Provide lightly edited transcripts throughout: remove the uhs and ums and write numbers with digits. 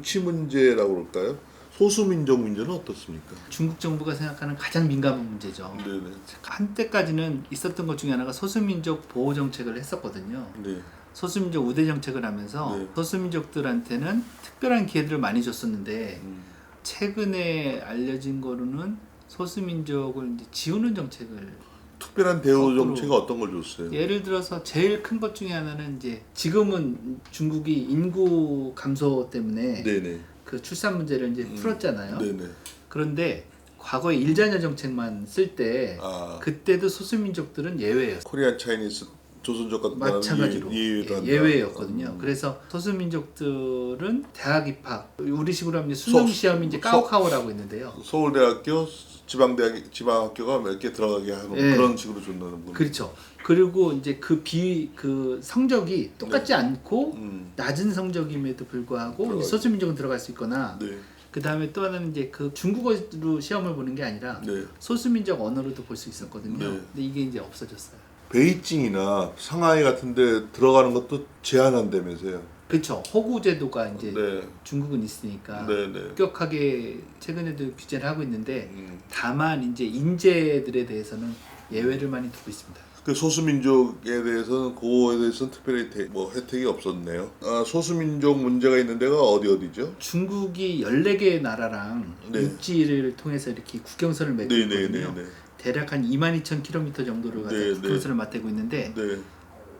정치 문제라고 그럴까요? 소수민족 문제는 어떻습니까? 중국 정부가 생각하는 가장 민감한 문제죠. 네네. 한때까지는 있었던 것 중에 하나가 소수민족 보호 정책을 했었거든요. 네. 소수민족 우대 정책을 하면서 네. 소수민족들한테는 특별한 기회들을 많이 줬었는데 음. 최근에 알려진 거로는 소수민족을 이제 지우는 정책을 특별한 대우 거꾸로. 정책이 어떤 걸 줬어요? 예를 들어서 제일 큰 것 중에 하나는 이제 지금은 중국이 인구 감소 때문에 네네. 그 출산 문제를 이제 풀었잖아요. 네네. 그런데 과거에 일자녀 정책만 쓸 때 아. 그때도 소수민족들은 예외였어요. 코리안 차이니스 조선족 같은 나라는 마찬가지로 예외로 한다. 예외였거든요. 그래서 소수민족들은 대학 입학, 우리식으로 하면 수능 시험이 이제 까오카오라고 있는데요. 서울대학교, 지방학교가 몇 개 들어가게 하는 예. 그런 식으로 준다는 분. 그렇죠. 그리고 이제 그 성적이 똑같지 않고 낮은 성적임에도 불구하고 소수민족은 들어갈 수 있거나 네. 그 다음에 또 하나는 이제 그 중국어로 시험을 보는 게 아니라 네. 소수민족 언어로도 볼 수 있었거든요. 네. 근데 이게 이제 없어졌어요. 베이징이나 상하이 같은데 들어가는 것도 제한한다면서요? 그렇죠. 호구 제도가 이제 네. 중국은 있으니까 네네. 급격하게 최근에도 규제를 하고 있는데 다만 이제 인재들에 대해서는 예외를 많이 두고 있습니다. 그 소수민족에 대해서는 그거에 대해서는 특별히 뭐 혜택이 없었네요. 아, 소수민족 문제가 있는 데가 어디죠? 중국이 14개의 나라랑 네. 육지를 통해서 이렇게 국경선을 맺고 있거든요. 네네네. 대략 한 22,000km 정도를 갖다 네, 국경선을 맞대고 있는데 네.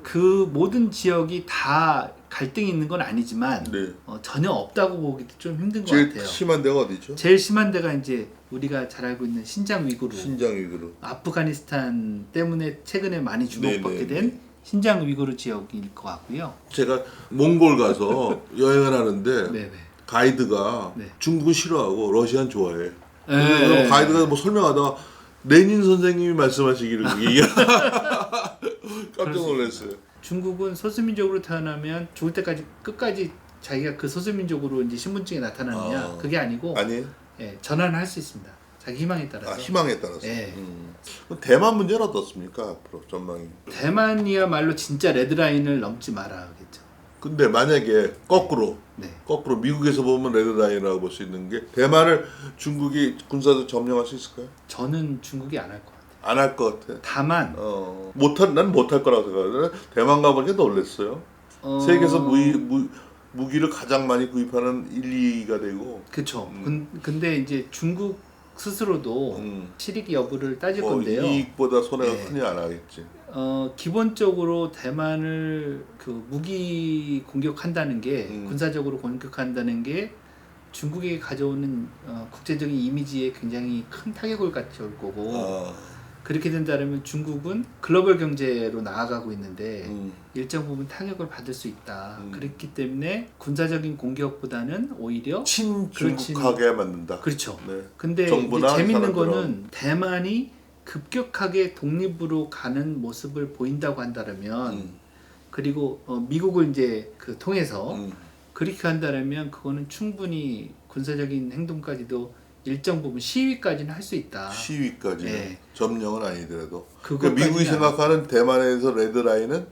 그 모든 지역이 다 갈등이 있는 건 아니지만 네. 전혀 없다고 보기도 좀 힘든 것 제일 같아요. 심한 데가 어디죠? 제일 심한 데가 이제 우리가 잘 알고 있는 신장 위구르, 신장 위구르. 아프가니스탄 때문에 최근에 많이 주목받게 네네네. 된 신장 위구르 지역일 것 같고요. 제가 몽골 가서 여행을 하는데 네네. 가이드가 네. 중국은 싫어하고 러시아는 좋아해. 네. 그래서 가이드가 뭐 설명하다가 레닌 선생님이 말씀하시기를 얘기 깜짝 놀랐어요. 중국은 소수민족으로 태어나면 죽을 때까지 끝까지 자기가 그 소수민족으로 이제 신분증에 나타나느냐 그게 아니고 아니에요? 예, 전환할 수 있습니다. 자기 희망에 따라서. 아, 희망에 따라서. 예. 그럼 대만 문제는 어떻습니까? 앞으로 전망이. 대만이야말로 진짜 레드라인을 넘지 말아야겠죠. 근데 만약에 거꾸로 네. 미국에서 보면 레드라인이라고 볼 수 있는 게 대만을 중국이 군사적 점령할 수 있을까요? 저는 중국이 안 할 것 같아요. 안 할 것 같아. 다만 난 못할 거라고 생각하는데 대만 가보니까 놀랐어요. 세계에서 무기를 가장 많이 구입하는 1, 2위가 되고. 그렇죠. 근데 이제 중국 스스로도 실익 여부를 따질 뭐 건데요. 이익보다 손해가 네. 크니 안 하겠지. 기본적으로 대만을 그 무기 공격한다는 게 군사적으로 공격한다는 게 중국이 가져오는 국제적인 이미지에 굉장히 큰 타격을 가져올 거고 그렇게 된다면 중국은 글로벌 경제로 나아가고 있는데 일정 부분 타격을 받을 수 있다. 그렇기 때문에 군사적인 공격보다는 오히려 친중국하게 만든다. 그렇죠. 네. 근데 정부나 이제 재밌는 사람들은. 거는 대만이 급격하게 독립으로 가는 모습을 보인다고 한다면 그리고 미국을 이제 그 통해서 그렇게 한다면 그거는 충분히 군사적인 행동까지도 일정 부분 시위까지는 할 수 있다. 시위까지는 네. 점령은 아니더라도. 그것까지는 그러니까 미국이 생각하는 대만에서 레드라인은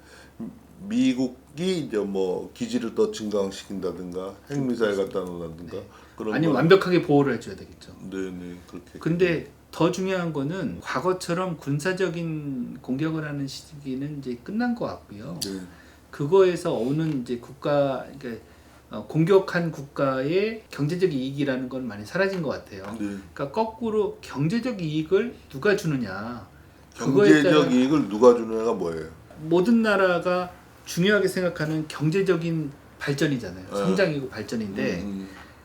미국이 이제 뭐 기지를 더 증강시킨다든가 핵미사일 갖다 놓는다든가 그런 아니면 거. 완벽하게 보호를 해줘야 되겠죠. 네네 그렇게. 근데 더 중요한 거는 과거처럼 군사적인 공격을 하는 시기는 이제 끝난 것 같고요. 네. 그거에서 오는 이제 그러니까 공격한 국가의 경제적 이익이라는 건 많이 사라진 것 같아요. 네. 그러니까 거꾸로 경제적 이익을 누가 주느냐. 그거에 경제적 따라 이익을 누가 주느냐가 뭐예요? 모든 나라가 중요하게 생각하는 경제적인 발전이잖아요. 성장이고 발전인데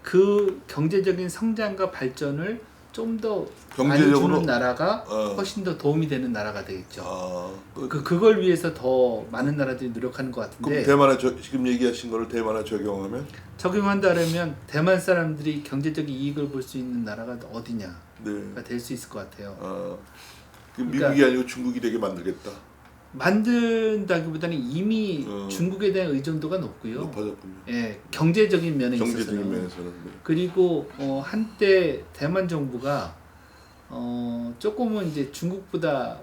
그 경제적인 성장과 발전을 좀 더 많이 주는 나라가 훨씬 더 도움이 되는 나라가 되겠죠. 그걸 위해서 더 많은 나라들이 노력하는 것 같은데 그럼 대만에 지금 얘기하신 거를 대만에 적용하면? 적용한다면 대만 사람들이 경제적 이익을 볼 수 있는 나라가 어디냐가 네. 될 수 있을 것 같아요. 미국이 아니고 중국이 되게 만들겠다. 만든다기보다는 이미 중국에 대한 의존도가 높고요. 높아졌군요. 예, 경제적인 면에 경제적인 있어서는. 면에서는. 네. 그리고 한때 대만 정부가 조금은 이제 중국보다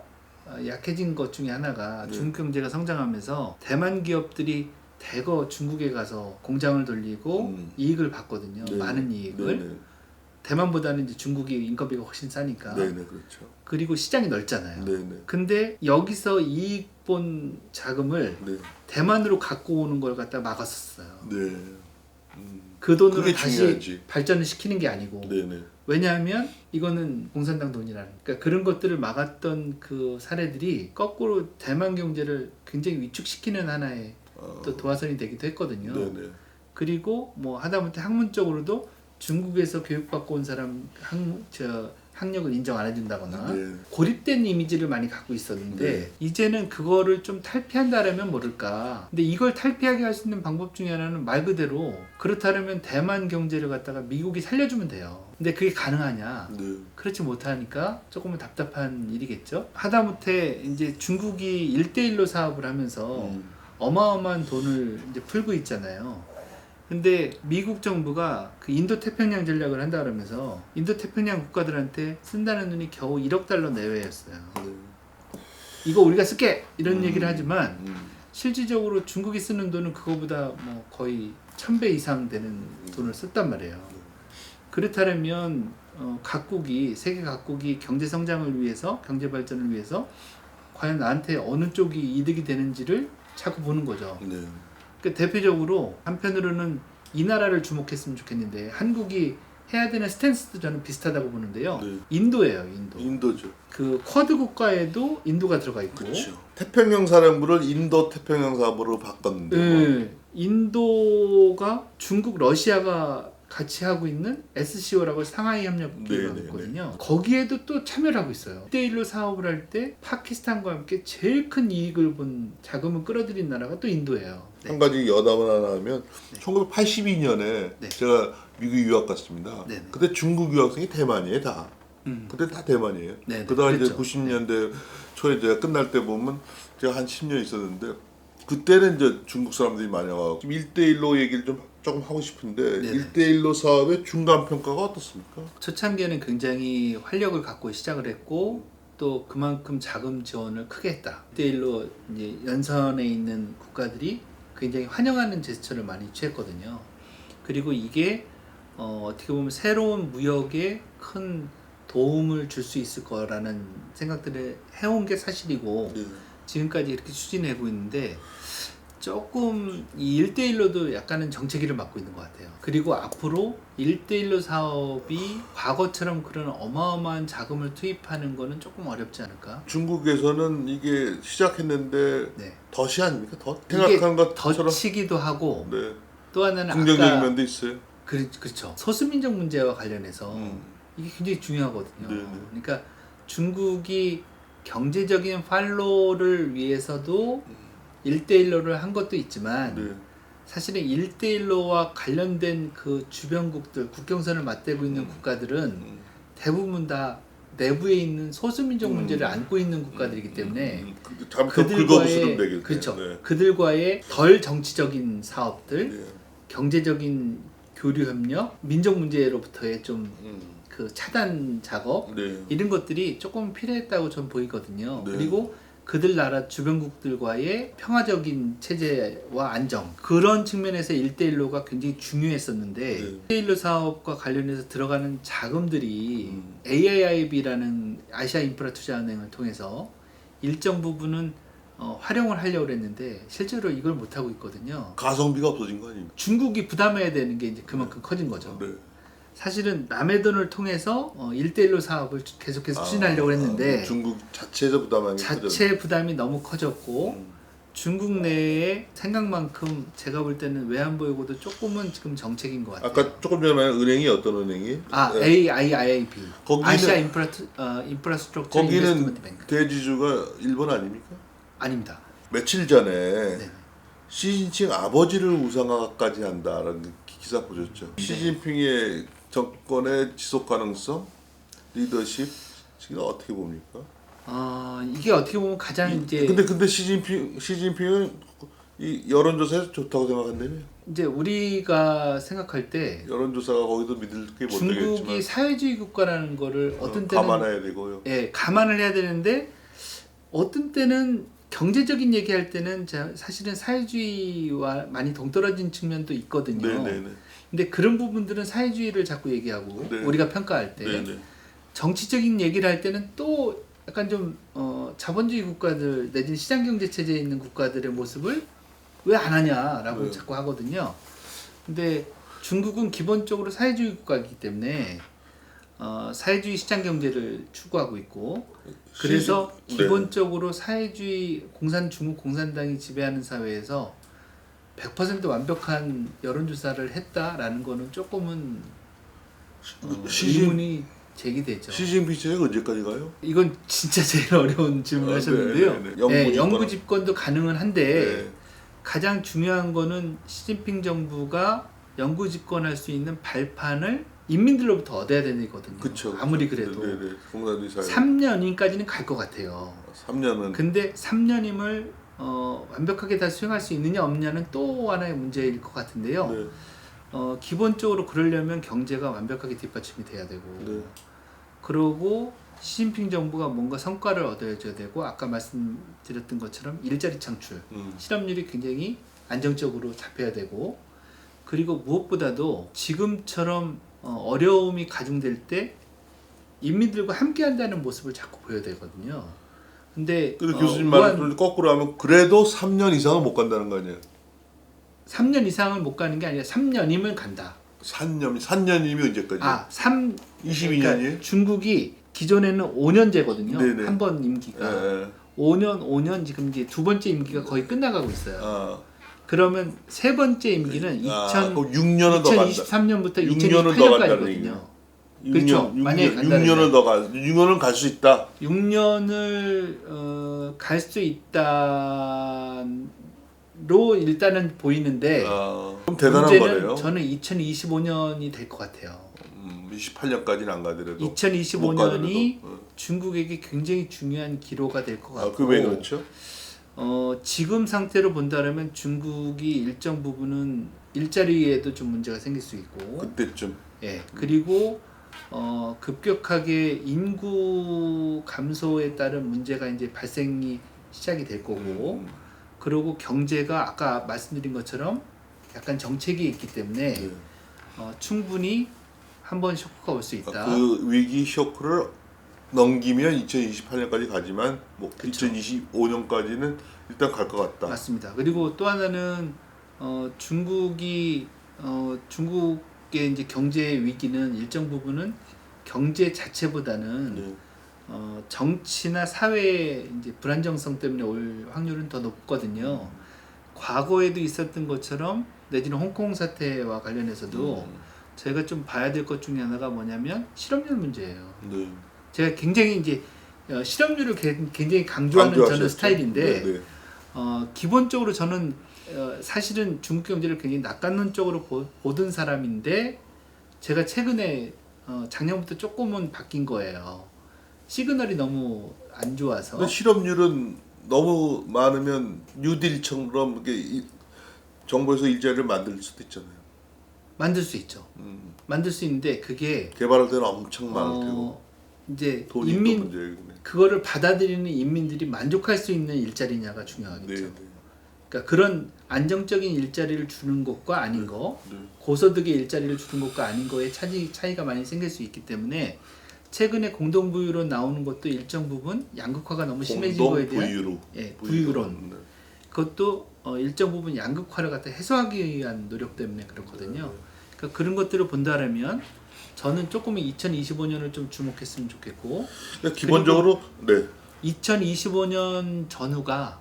약해진 것 중에 하나가 중국 경제가 성장하면서 대만 기업들이 대거 중국에 가서 공장을 돌리고 이익을 받거든요. 네. 많은 이익을. 네네. 대만보다는 이제 중국이 인건비가 훨씬 싸니까. 네네 그렇죠. 그리고 시장이 넓잖아요. 네네. 근데 여기서 이익 본 자금을 네. 대만으로 갖고 오는 걸 갖다 막았었어요. 네. 그 돈으로 그게 다시 중요하지. 발전을 시키는 게 아니고. 네네. 왜냐하면 이거는 공산당 돈이라는. 그러니까 그런 것들을 막았던 그 사례들이 거꾸로 대만 경제를 굉장히 위축시키는 하나의 또 도화선이 되기도 했거든요. 네네. 그리고 뭐 하다못해 학문 쪽으로도 중국에서 교육받고 온 사람 학력을 인정 안 해준다거나 네. 고립된 이미지를 많이 갖고 있었는데 네. 이제는 그거를 좀 탈피한다라면 모를까. 근데 이걸 탈피하게 할 수 있는 방법 중에 하나는 말 그대로 그렇다면 대만 경제를 갖다가 미국이 살려주면 돼요. 근데 그게 가능하냐? 네. 그렇지 못하니까 조금은 답답한 일이겠죠. 하다못해 이제 중국이 1대1로 사업을 하면서 어마어마한 돈을 이제 풀고 있잖아요. 근데 미국 정부가 그 인도 태평양 전략을 한다 그러면서 인도 태평양 국가들한테 쓴다는 돈이 겨우 1억 달러 내외였어요. 네. 이거 우리가 쓸게 이런 얘기를 하지만 음. 실질적으로 중국이 쓰는 돈은 그거보다 뭐 거의 1000배 이상 되는 돈을 썼단 말이에요. 그렇다면 각국이 세계 각국이 경제 성장을 위해서 경제 발전을 위해서 과연 나한테 어느 쪽이 이득이 되는지를 자꾸 보는 거죠. 네. 그러니까 대표적으로 한편으로는 이 나라를 주목했으면 좋겠는데 한국이 해야 되는 스탠스도 저는 비슷하다고 보는데요. 네. 인도예요, 인도. 인도죠. 그 쿼드 국가에도 인도가 들어가 있고. 그렇죠. 태평양 사령부를 인도 태평양 사령부로 바꿨는데. 네, 인도가 중국, 러시아가 같이 하고 있는 SCO라고 상하이 협력기구가 네네네. 있거든요. 거기에도 또 참여를 하고 있어요. 1대1로 사업을 할 때 파키스탄과 함께 제일 큰 이익을 본 자금을 끌어들인 나라가 또 인도예요. 네. 한 가지 여담을 하나 하면 1982년에 네. 제가 미국 유학 갔습니다. 네네. 그때 중국 유학생이 대만이에요 다. 그때 다 대만이에요. 네네. 그다가 이제 그랬죠. 90년대 초에 제가 끝날 때 보면 제가 한 10년 있었는데 그때는 이제 중국 사람들이 많이 와서 1대1로 얘기를 좀 조금 하고 싶은데 네네. 1대1로 사업의 중간 평가가 어떻습니까? 초창기에는 굉장히 활력을 갖고 시작을 했고 또 그만큼 자금 지원을 크게 했다. 1대1로 이제 연선에 있는 국가들이 굉장히 환영하는 제스처를 많이 취했거든요. 그리고 이게 어떻게 보면 새로운 무역에 큰 도움을 줄 수 있을 거라는 생각들을 해온 게 사실이고 네. 지금까지 이렇게 추진하고 있는데 조금 이 1대1로도 약간은 정체기를 맞고 있는 것 같아요. 그리고 앞으로 1대1로 사업이 과거처럼 그런 어마어마한 자금을 투입하는 거는 조금 어렵지 않을까? 중국에서는 이게 시작했는데 네. 덫이 아닙니까? 덫? 이게 생각한 것처럼 덧치기도 하고 네. 또 하나는 긍정적인 아까 면도 있어요. 그렇죠. 소수민족 문제와 관련해서 이게 굉장히 중요하거든요. 네네. 그러니까 중국이 경제적인 팔로를 위해서도 1대1로를 한 것도 있지만 네. 사실은 1대1로와 관련된 그 주변국들, 국경선을 맞대고 있는 국가들은 대부분 다 내부에 있는 소수민족 문제를 안고 있는 국가들이기 때문에 잠깐 긁어부스름 되겠네. 그렇죠. 네. 그들과의 덜 정치적인 사업들, 네. 경제적인 교류 협력, 민족 문제로부터의 좀 그 차단 작업 네. 이런 것들이 조금 필요했다고 저는 보이거든요. 네. 그리고 그들 나라 주변국들과의 평화적인 체제와 안정 그런 측면에서 1대1로가 굉장히 중요했었는데 1대1로 사업과 관련해서 들어가는 자금들이 AIIB라는 아시아 인프라 투자은행을 통해서 일정 부분은 활용을 하려고 했는데 실제로 이걸 못하고 있거든요. 가성비가 없어진 거 아닙니까? 중국이 부담해야 되는 게 이제 그만큼 커진 거죠. 네. 사실은 남의 돈을 통해서 1대1로 사업을 계속해서 추진하려고 했는데 중국 자체에서 부담하는 게 자체 부담이 너무 커졌고 중국 내에 생각만큼 제가 볼 때는 외환보유고도 조금은 지금 정책인 것 같아요. 아까 조금 전에 말한 은행이 어떤 은행이? AIIB 거기는- 아시아 인프라스트럭처 거기는 인베스트먼트 뱅크 대지주가 일본 아닙니까? 아닙니다. 며칠 전에 네. 시진핑 아버지를 우상화까지 한다라는 기사 보셨죠? 시진핑의 정권의 지속 가능성, 리더십 지금 어떻게 봅니까? 이게 어떻게 보면 가장 이제 근데 시진핑은 이 여론조사에서 좋다고 생각한다며? 이제 우리가 생각할 때 여론조사가 거기도 믿을 게 못 중국이 되겠지만 사회주의 국가라는 거를 어떤 때는 감안해야 되고요. 감안을 해야 되는데 어떤 때는 경제적인 얘기할 때는 사실은 사회주의와 많이 동떨어진 측면도 있거든요. 네네네. 근데 그런 부분들은 사회주의를 자꾸 얘기하고 네. 우리가 평가할 때 네네. 정치적인 얘기를 할 때는 또 약간 좀 자본주의 국가들 내지는 시장 경제 체제에 있는 국가들의 모습을 왜 안 하냐라고 네. 자꾸 하거든요. 근데 중국은 기본적으로 사회주의 국가이기 때문에 사회주의 시장 경제를 추구하고 있고 그래서 네. 기본적으로 사회주의 중국 공산당이 지배하는 사회에서 100% 완벽한 여론조사를 했다라는 거는 조금은 의문이 제기되죠. 시진핑 체제가 언제까지 가요? 이건 진짜 제일 어려운 질문을 하셨는데요. 네네네. 영구 집권도 가능은 한데 네. 가장 중요한 거는 시진핑 정부가 영구 집권할 수 있는 발판을 인민들로부터 얻어야 되거든요. 그쵸. 아무리 그래도 네네. 공산주의 사회. 3년인까지는 갈 것 같아요. 3년은. 근데 3년임을 완벽하게 다 수행할 수 있느냐 없느냐는 또 하나의 문제일 것 같은데요. 네. 기본적으로 그러려면 경제가 완벽하게 뒷받침이 돼야 되고 네. 그러고 시진핑 정부가 뭔가 성과를 얻어줘야 되고 아까 말씀드렸던 것처럼 일자리 창출, 실업률이 굉장히 안정적으로 잡혀야 되고 그리고 무엇보다도 지금처럼 어려움이 가중될 때 인민들과 함께 한다는 모습을 자꾸 보여야 되거든요. 근데 교수님 말을 거꾸로 하면 그래도 3년 이상은 못 간다는 거 아니에요? 3년 이상을 못 가는 게 아니라 3년이면 간다. 3년이면 언제까지? 22년이에요? 그러니까 중국이 기존에는 5년제거든요. 네네. 한 번 임기가. 네. 5년 지금 이제 두 번째 임기가 거의 끝나가고 있어요. 그러면 세 번째 임기는 그럼 6년은 더 간다. 2023년부터 6년은 더 간다는 2028년까지거든요. 그렇죠. 만약에 6년은 더 가. 6년은 갈 수 있다. 6년을 갈 수 있다로 일단은 보이는데 그럼 대단한 문제는 거네요. 저는 2025년이 될 것 같아요. 28년까지는 안 가더라도 2025년이 중국에게 굉장히 중요한 기로가 될 것 같고. 그 왜 그렇죠? 지금 상태로 본다면 중국이 일정 부분은 일자리에도 좀 문제가 생길 수 있고. 그때쯤. 예. 그리고 급격하게 인구 감소에 따른 문제가 이제 발생이 시작이 될 거고. 그리고 경제가 아까 말씀드린 것처럼 약간 정책이 있기 때문에 충분히 한번 쇼크가 올 수 있다. 그 위기 쇼크를 넘기면 2028년까지 가지만 뭐 그쵸. 2025년까지는 일단 갈 것 같다. 맞습니다. 그리고 또 하나는 중국의 이제 경제 위기는 일정 부분은 경제 자체보다는 정치나 사회의 이제 불안정성 때문에 올 확률은 더 높거든요. 과거에도 있었던 것처럼 내지는 홍콩 사태와 관련해서도 저희가 좀 봐야 될 것 중에 하나가 뭐냐면 실업률 문제예요. 네. 제가 굉장히 이제 실업률을 굉장히 강조하는 저는 스타일인데 네. 기본적으로 저는 사실은 중국 경제를 굉장히 낙관론적으로 보던 사람인데 제가 최근에 작년부터 조금은 바뀐 거예요. 시그널이 너무 안 좋아서. 근데 실업률은 너무 많으면 뉴딜처럼 이렇게 정부에서 일자리를 만들 수도 있잖아요. 만들 수 있죠. 만들 수 있는데 그게 개발할 때는 엄청 많을 테고 이제 돈이 인민 또 문제이네. 그거를 받아들이는 인민들이 만족할 수 있는 일자리냐가 중요하겠죠. 네. 그러니까 그런 안정적인 일자리를 주는 것과 아닌 거, 네. 고소득의 일자리를 주는 것과 아닌 거에 차이가 많이 생길 수 있기 때문에 최근에 공동부유로 나오는 것도 일정 부분 양극화가 너무 심해진 거에 대한 부유론. 네. 그것도 일정 부분 양극화를 갖다 해소하기 위한 노력 때문에 그렇거든요. 그러니까 그런 것들을 본다면 저는 조금 2025년을 좀 주목했으면 좋겠고. 그러니까 기본적으로 2025년 전후가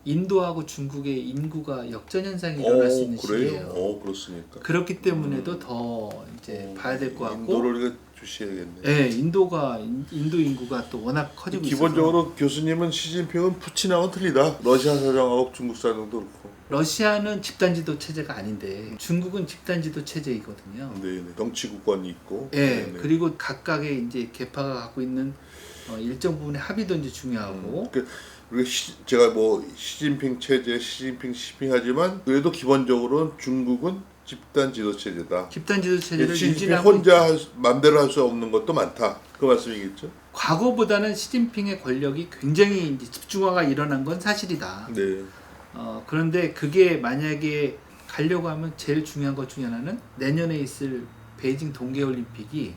인도하고 중국의 인구가 역전 현상이 일어날 수 있는 시기예요. 그렇습니까? 그렇기 때문에도 더 이제 봐야 될 것 같고. 인도를 이거 주시해야겠네. 네, 인도 인구가 또 워낙 커지고 기본적으로 있어서. 교수님은 시진핑은 푸틴하고는 틀리다. 러시아 사장하고 중국 사장도 그렇고. 러시아는 집단지도 체제가 아닌데 중국은 집단지도 체제이거든요. 네, 정치국권이 있고. 네, 그리고 각각의 이제 계파가 갖고 있는 일정 부분의 합의도 이제 중요하고. 제가 뭐 시진핑 체제, 시진핑 하지만 그래도 기본적으로는 중국은 집단 지도 체제다. 집단 지도 체제를 시진핑 유지하고 혼자 맘대로 할 수 없는 것도 많다. 그 말씀이겠죠? 과거보다는 시진핑의 권력이 굉장히 이제 집중화가 일어난 건 사실이다. 네. 그런데 그게 만약에 가려고 하면 제일 중요한 것 중에 하나는 내년에 있을 베이징 동계올림픽이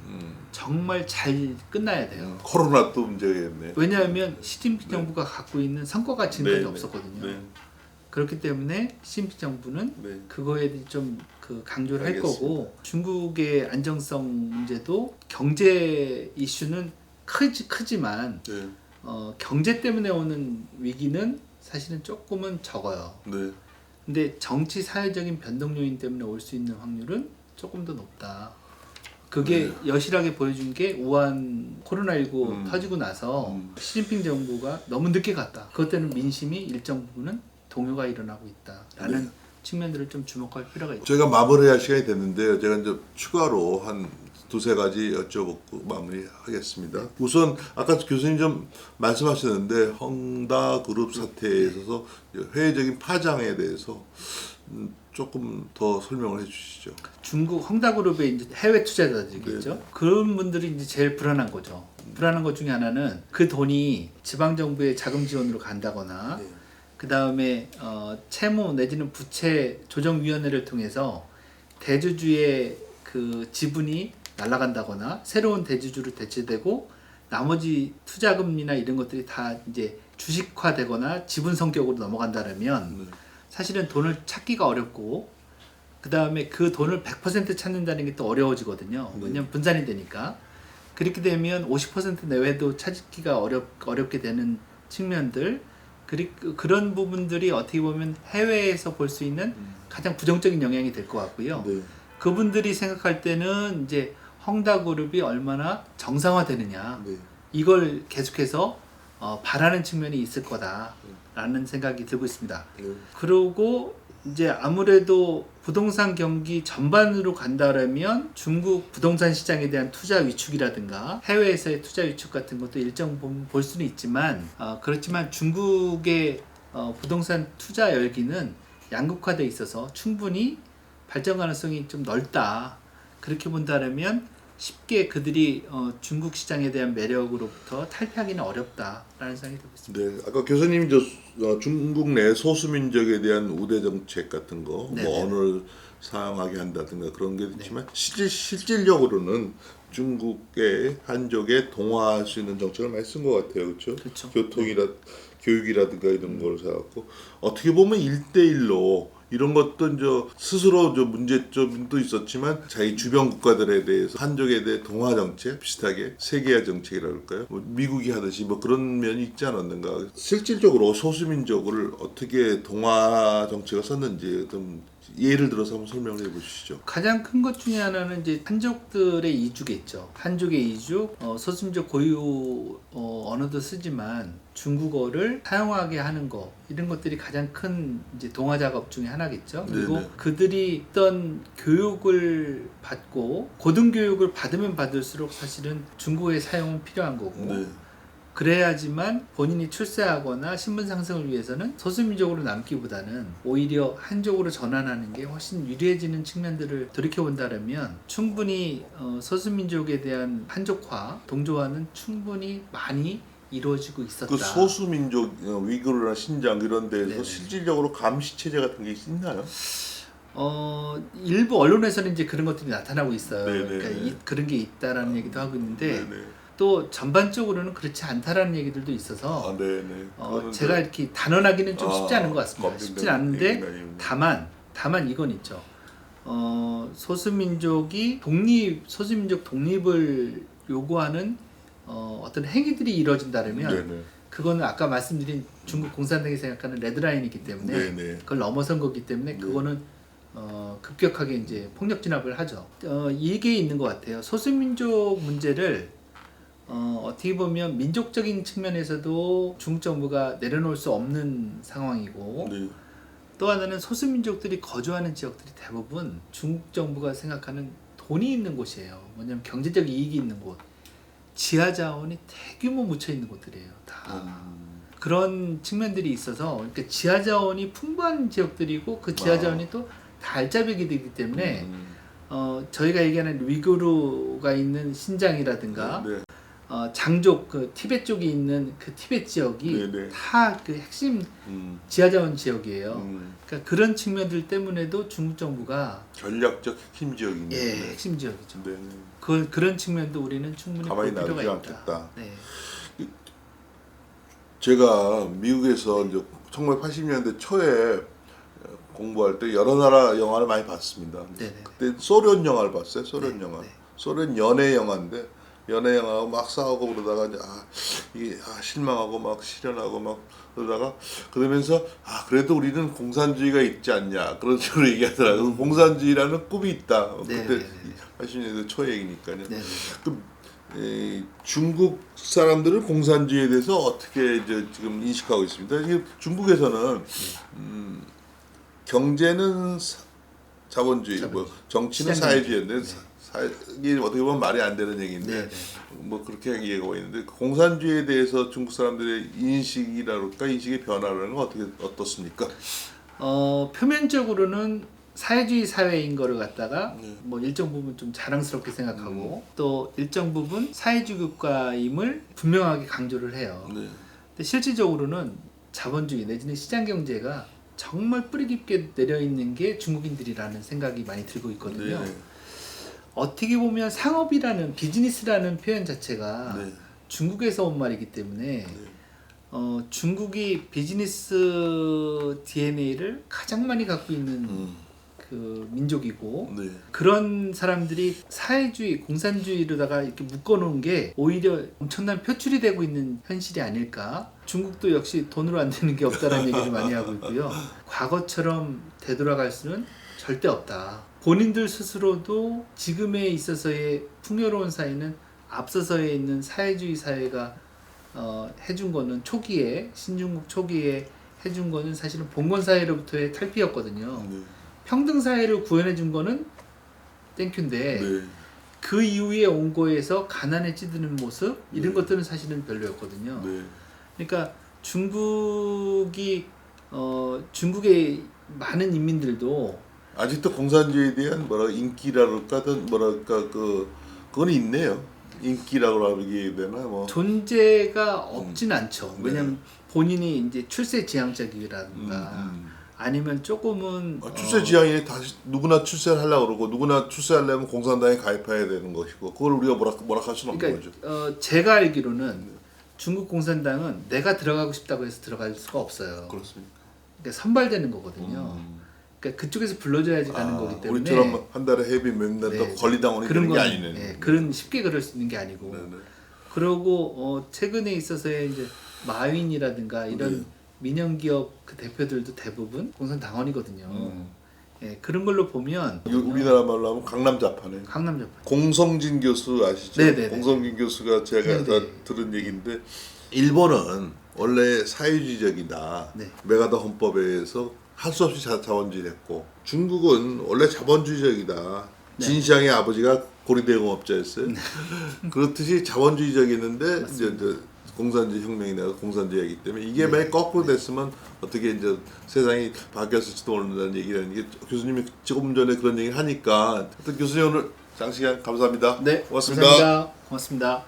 정말 잘 끝나야 돼요. 코로나도 문제겠네. 왜냐하면 시진핑 정부가 갖고 있는 성과가 지금까지 네, 없었거든요. 네. 그렇기 때문에 시진핑 정부는 네. 그거에 대해 좀 그 강조를 할 알겠습니다. 거고 중국의 안정성 문제도 경제 이슈는 크지만 네. 경제 때문에 오는 위기는 사실은 조금은 적어요. 네. 근데 정치 사회적인 변동 요인 때문에 올 수 있는 확률은 조금 더 높다. 그게 여실하게 보여준 게 우한 코로나19 터지고 나서 시진핑 정부가 너무 늦게 갔다. 그것 때문에 민심이 일정 부분은 동요가 일어나고 있다라는 네. 측면들을 좀 주목할 필요가 있죠. 저희가 마무리할 시간이 됐는데요. 제가 이제 추가로 한 두세 가지 여쭤보고 마무리하겠습니다. 우선 아까 교수님 좀 말씀하셨는데 헝다그룹 사태에 있어서 회의적인 파장에 대해서 조금 더 설명을 해주시죠. 중국 헝다그룹의 이제 해외 투자자들이겠죠. 네. 그런 분들이 이제 제일 불안한 거죠. 불안한 것 중에 하나는 그 돈이 지방 정부의 자금 지원으로 간다거나, 네. 그 다음에 채무 내지는 부채 조정위원회를 통해서 대주주의 그 지분이 날아간다거나 새로운 대주주로 대체되고 나머지 투자금이나 이런 것들이 다 이제 주식화되거나 지분 성격으로 넘어간다면 사실은 돈을 찾기가 어렵고 그 다음에 그 돈을 100% 찾는다는 게 또 어려워지거든요. 왜냐하면 분산이 되니까. 그렇게 되면 50% 내외도 찾기가 어렵게 되는 측면들, 그런 부분들이 어떻게 보면 해외에서 볼 수 있는 가장 부정적인 영향이 될 것 같고요. 네. 그분들이 생각할 때는 이제 헝다그룹이 얼마나 정상화되느냐, 네. 이걸 계속해서 바라는 측면이 있을 거다라는 생각이 들고 있습니다. 네. 그리고 이제 아무래도 부동산 경기 전반으로 간다라면 중국 부동산 시장에 대한 투자 위축이라든가 해외에서의 투자 위축 같은 것도 일정 부분 볼 수는 있지만 그렇지만 중국의 부동산 투자 열기는 양극화돼 있어서 충분히 발전 가능성이 좀 넓다. 그렇게 본다면 쉽게 그들이 중국 시장에 대한 매력으로부터 탈피하기는 어렵다라는 생각이 들고 있습니다. 네, 아까 교수님이 중국 내 소수민족에 대한 우대 정책 같은 거, 네네. 뭐 언어를 사용하게 한다든가 그런 게 있지만 실질적으로는 중국의 한족에 동화할 수 있는 정책을 많이 쓴 것 같아요, 그렇죠? 그렇죠. 교육이라든가 이런 걸 생각하고 어떻게 보면 1대1로 이런 것도 이제 스스로 문제점도 있었지만 자기 주변 국가들에 대해서 한족에 대해 동화 정책 비슷하게 세계화 정책이라 그럴까요? 뭐 미국이 하듯이 뭐 그런 면이 있지 않았는가? 실질적으로 소수민족을 어떻게 동화 정책을 썼는지 좀 예를 들어서 한번 설명을 해보시죠. 가장 큰 것 중에 하나는 이제 한족들의 이주겠죠. 한족의 이주, 소수민족 고유 언어도 쓰지만 중국어를 사용하게 하는 거, 이런 것들이 가장 큰 이제 동화 작업 중에 하나겠죠. 그리고 네네. 그들이 어떤 교육을 받고 고등교육을 받으면 받을수록 사실은 중국어의 사용은 필요한 거고. 네. 그래야지만 본인이 출세하거나 신분 상승을 위해서는 소수민족으로 남기보다는 오히려 한족으로 전환하는 게 훨씬 유리해지는 측면들을 돌이켜본다면 충분히 소수민족에 대한 한족화, 동조화는 충분히 많이 이루어지고 있었다. 그 소수민족 위구르나 신장 이런 데서 네네. 실질적으로 감시 체제 같은 게 있나요? 일부 언론에서는 이제 그런 것들이 나타나고 있어요. 네네. 그러니까 그런 게 있다라는 얘기도 하고 있는데 네네. 또 전반적으로는 그렇지 않다라는 얘기들도 있어서 네네. 제가 이렇게 단언하기는 좀 쉽지 않은 것 같습니다. 겁니다. 쉽지 않은데 얘기나. 다만 이건 있죠. 소수민족 독립을 요구하는 어떤 행위들이 이루어진다면 네네. 그거는 아까 말씀드린 중국 공산당이 생각하는 레드라인이기 때문에 네네. 그걸 넘어선 거기 때문에 그거는 급격하게 이제 폭력 진압을 하죠. 이게 있는 것 같아요. 소수민족 문제를 어떻게 보면 민족적인 측면에서도 중국 정부가 내려놓을 수 없는 상황이고 네. 또 하나는 소수민족들이 거주하는 지역들이 대부분 중국 정부가 생각하는 돈이 있는 곳이에요. 뭐냐면 경제적 이익이 있는 곳, 지하 자원이 대규모 묻혀 있는 곳들이에요. 다. 그런 측면들이 있어서 그러니까 지하 자원이 풍부한 지역들이고 그 지하 자원이 또 다 알짜배기 되기 때문에 저희가 얘기하는 위구르가 있는 신장이라든가 네. 장족 그 티베트 쪽에 있는 그 티베트 지역이 네네. 다 그 핵심 지하자원 지역이에요. 그러니까 그런 측면들 때문에도 중국 정부가 전략적 핵심 지역입니다. 예, 핵심 지역이죠. 네. 그런 측면도 우리는 충분히 가만히 볼 필요가 놔두지 있다. 않겠다. 네. 제가 미국에서 이제 1980년대 초에 공부할 때 여러 나라 영화를 많이 봤습니다. 네네. 그때 소련 영화를 봤어요. 소련 네, 영화. 네. 소련 연애 영화인데 연애 영화하고 막 싸우고 그러다가 이제 이게 실망하고 막 실현하고 막 그러면서 그래도 우리는 공산주의가 있지 않냐 그런 식으로 얘기하더라고요. 공산주의라는 꿈이 있다. 네, 그때 네, 네. 80년대 초 얘기니까요. 네. 중국 사람들은 공산주의에 대해서 어떻게 이제 지금 인식하고 있습니다. 이게 중국에서는 경제는 자본주의, 뭐 정치는 사회주의인데 이게 어떻게 보면 말이 안 되는 얘기인데 네, 네. 뭐 그렇게 얘기하고 있는데 공산주의에 대해서 중국 사람들의 인식이랄까 인식의 변화라는 건 어떻습니까? 표면적으로는 사회주의 사회인 거를 갖다가 뭐 일정 부분 좀 자랑스럽게 생각하고 또 일정 부분 사회주의 국가임을 분명하게 강조를 해요. 네. 근데 실질적으로는 자본주의 내지는 시장 경제가 정말 뿌리 깊게 내려 있는 게 중국인들이라는 생각이 많이 들고 있거든요. 네. 어떻게 보면 상업이라는 비즈니스라는 표현 자체가 네. 중국에서 온 말이기 때문에 중국이 비즈니스 DNA를 가장 많이 갖고 있는 그 민족이고 네. 그런 사람들이 사회주의, 공산주의로다가 이렇게 묶어놓은 게 오히려 엄청난 표출이 되고 있는 현실이 아닐까. 중국도 역시 돈으로 안 되는 게 없다라는 얘기를 많이 하고 있고요. 과거처럼 되돌아갈 수는 절대 없다. 본인들 스스로도 지금에 있어서의 풍요로운 사회는 앞서서에 있는 사회주의 사회가 해준 거는 초기에 신중국 초기에 해준 거는 사실은 봉건 사회로부터의 탈피였거든요. 네. 평등 사회를 구현해 준 거는 땡큐인데 네. 그 이후에 온 거에서 가난에 찌드는 모습 이런 것들은 사실은 별로였거든요. 네. 그러니까 중국의 많은 인민들도 아직도 공산주의에 대한 인기랄까 그건 있네요. 인기라고 얘기해야 되나 뭐. 존재가 없진 않죠. 네. 왜냐면 본인이 이제 출세 지향적이라든가 아니면 조금은 출세 지향이 다시 누구나 출세를 하려고 그러고 누구나 출세하려면 공산당에 가입해야 되는 것이고 그걸 우리가 뭐라 할 수는 없는 그러니까 거죠. 제가 알기로는 중국 공산당은 내가 들어가고 싶다고 해서 들어갈 수가 없어요. 그렇습니까? 그러니까 선발되는 거거든요. 그러니까 그쪽에서 불러줘야지 가는 거기 때문에 우리처럼 한 달에 회비 몇년 네, 권리당원이 그런 되는 게 건, 아니네. 예, 그런 쉽게 그럴 수 있는 게 아니고. 네네. 그러고 최근에 있어서의 이제 마윈이라든가 이런 민영 기업 그 대표들도 대부분 공산당원이거든요. 예, 그런 걸로 보면 우리나라 말로 하면 강남자파네. 강남자파. 공성진 교수 아시죠? 네네네. 공성진 교수가 제가 네네. 들은 얘기인데 일본은 원래 사회주의적이다. 네. 메가다 헌법에 의해서 할 수 없이 자본주의했고 중국은 원래 자본주의적이다. 네. 진시황의 아버지가 고리대공업자였어요. 그렇듯이 자본주의적이었는데 이제 공산주의 혁명이 나서 공산주의이기 때문에 이게 만약 거꾸로 됐으면 어떻게 이제 세상이 바뀌었을지도 모른다는 얘기라는 게 교수님이 조금 전에 그런 얘기를 하니까 하여튼 교수님 오늘 장시간 감사합니다. 네, 고맙습니다. 감사합니다. 고맙습니다.